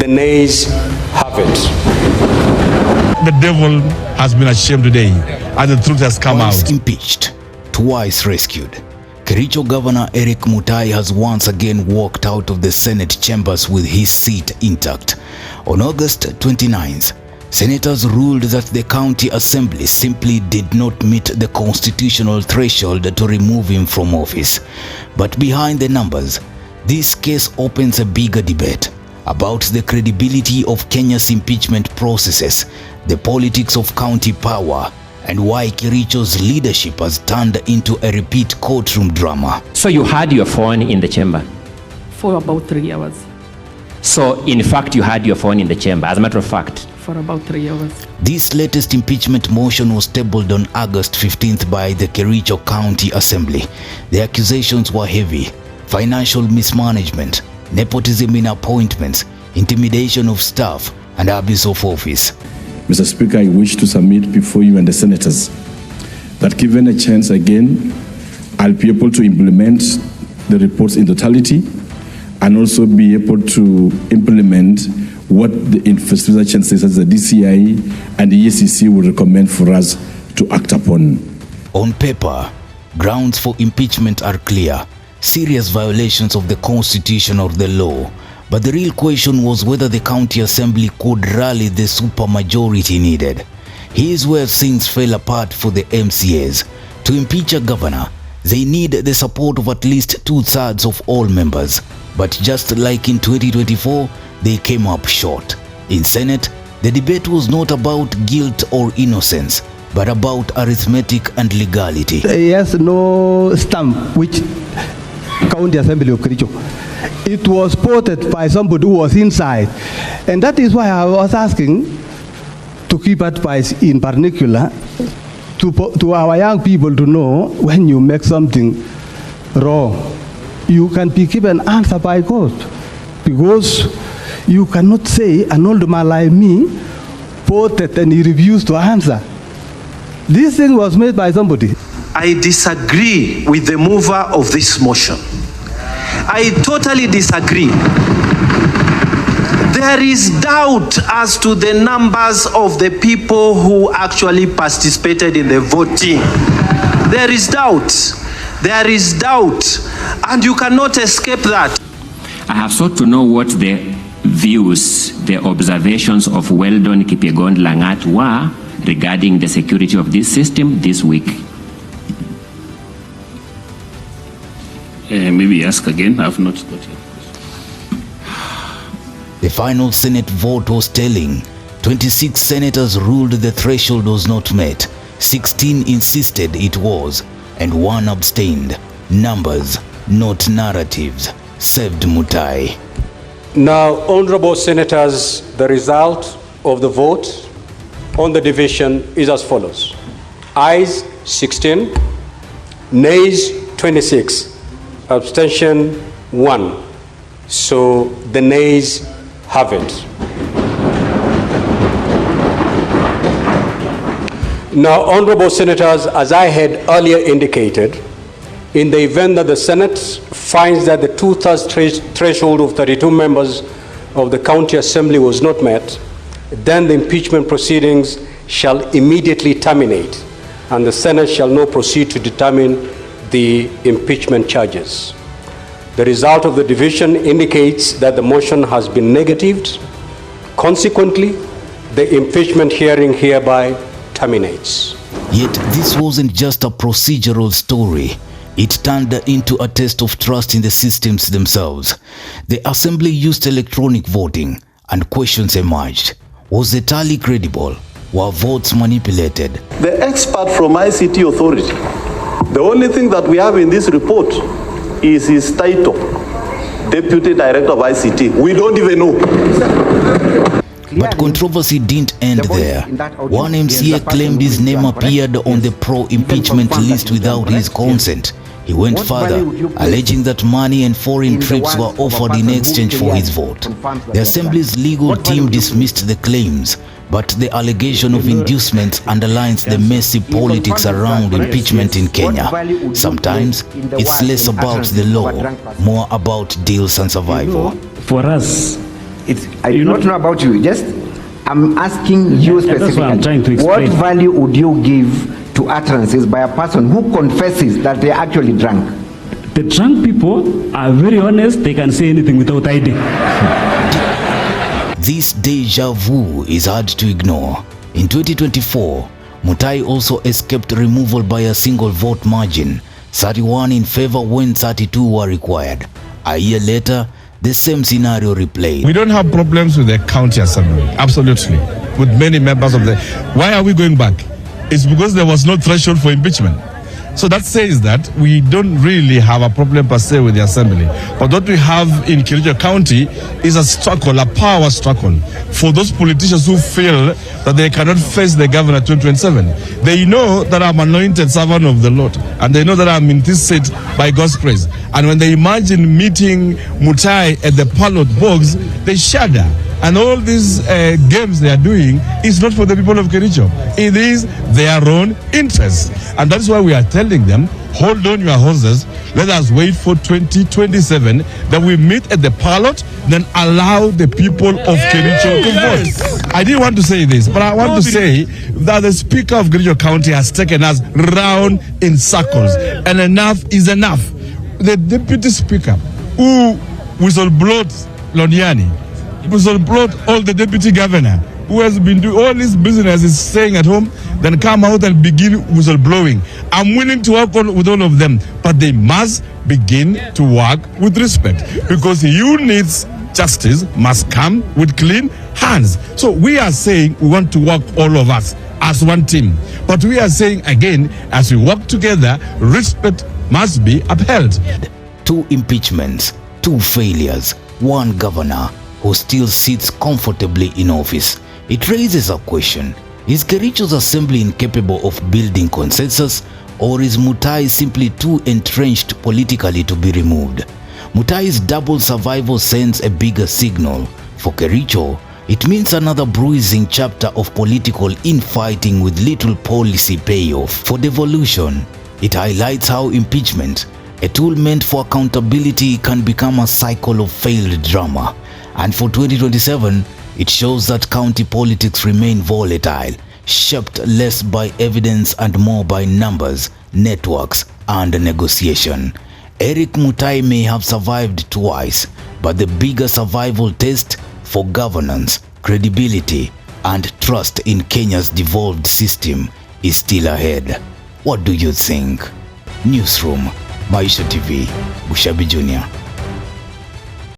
the nays have it. The devil has been ashamed today, and the truth has come out. Impeached, twice rescued, Kericho Governor Erick Mutai has once again walked out of the Senate chambers with his seat intact. On August 29th, senators ruled that the county assembly simply did not meet the constitutional threshold to remove him from office. But behind the numbers, this case opens a bigger debate about the credibility of Kenya's impeachment processes, the politics of county power, and why Kericho's leadership has turned into a repeat courtroom drama. So you had your phone in the chamber? For about 3 hours. So in fact you had your phone in the chamber, as a matter of fact? For about 3 hours. This latest impeachment motion was tabled on August 15th by the Kericho County Assembly. The accusations were heavy: financial mismanagement, nepotism in appointments, intimidation of staff, and abuse of office. Mr. Speaker, I wish to submit before you and the senators that given a chance again, I'll be able to implement the reports in totality and also be able to implement what the investigation says as the DCI and the EACC will recommend for us to act upon. On paper, grounds for impeachment are clear: serious violations of the Constitution or the law. But the real question was whether the county assembly could rally the supermajority needed. Here's where things fell apart for the MCAs. To impeach a governor, they need the support of at least 2/3 of all members. But just like in 2024, they came up short. In Senate, the debate was not about guilt or innocence, but about arithmetic and legality. He has no stamp which County Assembly of Kericho. It was spotted by somebody who was inside. And that is why I was asking to keep advice in particular to our young people to know when you make something wrong, you can be given an answer by God. Because you cannot say an old man like me voted and he refused to answer. This thing was made by somebody. I disagree with the mover of this motion. I totally disagree. There is doubt as to the numbers of the people who actually participated in the voting. There is doubt. There is doubt. And you cannot escape that. I have sought to know what the views, the observations of Weldon Kipyegon Langat were regarding the security of this system this week. Maybe ask again. I have not got it. The final Senate vote was telling. 26 senators ruled the threshold was not met, 16 insisted it was, and 1 abstained. Numbers, not narratives, saved Mutai. Now, honorable senators, the result of the vote on the division is as follows: ayes 16, nays 26, abstention 1. So the nays have it. Now, honorable senators, as I had earlier indicated, in the event that the Senate finds that the 2/3 threshold of 32 members of the County Assembly was not met, then the impeachment proceedings shall immediately terminate, and the Senate shall now proceed to determine the impeachment charges. The result of the division indicates that the motion has been negatived. Consequently, the impeachment hearing hereby terminates. Yet this wasn't just a procedural story. It turned into a test of trust in the systems themselves. The assembly used electronic voting, and questions emerged. Was the tally credible? Were votes manipulated? The expert from ICT Authority, the only thing that we have in this report is his title, Deputy Director of ICT. We don't even know. But controversy didn't end there. One MCA claimed his name appeared on the pro-impeachment list without his consent. He went further, alleging that money and foreign trips were offered in exchange for his vote. The Assembly's legal team dismissed the claims, but the allegation of inducements underlines the messy politics around impeachment in Kenya. Sometimes it's less about the law, more about deals and survival. For us, I do not know about you. Just I'm asking you specifically. That's what I'm trying to explain. What value would you give to utterances by a person who confesses that they are actually drunk? The drunk people are very honest. They can say anything without hiding. This deja vu is hard to ignore. In 2024, Mutai also escaped removal by a single vote margin, 31 in favor when 32 were required. A year later, the same scenario replayed. We don't have problems with the county assembly, absolutely, with many members of the... Why are we going back? It's because there was no threshold for impeachment. So that says that we don't really have a problem per se with the assembly. But what we have in Kericho County is a struggle, a power struggle for those politicians who feel that they cannot face the governor 2027. They know that I'm anointed servant of the Lord, and they know that I'm in this seat by God's grace. And when they imagine meeting Mutai at the ballot box, they shudder. And all these games they are doing is not for the people of Kericho. It is their own interest. And that's why we are telling them, hold on your horses. Let us wait for 2027. Then we meet at the ballot. Then allow the people of Kericho to vote. I didn't want to say this, but I want to say that the Speaker of Kericho County has taken us round in circles. And enough is enough. The Deputy Speaker who whistleblowed Loniani, whistleblowed all the Deputy Governor, who has been doing all his business, is staying at home, then come out and begin whistleblowing. I'm willing to work with all of them, but they must begin to work with respect, because you needs justice must come with clean hands. So we are saying we want to work all of us as one team, but we are saying again, as we work together, respect must be upheld. 2 impeachments, 2 failures, 1 governor who still sits comfortably in office. It raises a question: is Kericho's assembly incapable of building consensus, or is Mutai simply too entrenched politically to be removed? Mutai's double survival sends a bigger signal. For Kericho, it means another bruising chapter of political infighting with little policy payoff. For devolution, it highlights how impeachment, a tool meant for accountability, can become a cycle of failed drama. And for 2027, it shows that county politics remain volatile, shaped less by evidence and more by numbers, networks, and negotiation. Erick Mutai may have survived twice, but the bigger survival test for governance, credibility, and trust in Kenya's devolved system is still ahead. What do you think? Newsroom, Maisha TV, Bushabi Jr.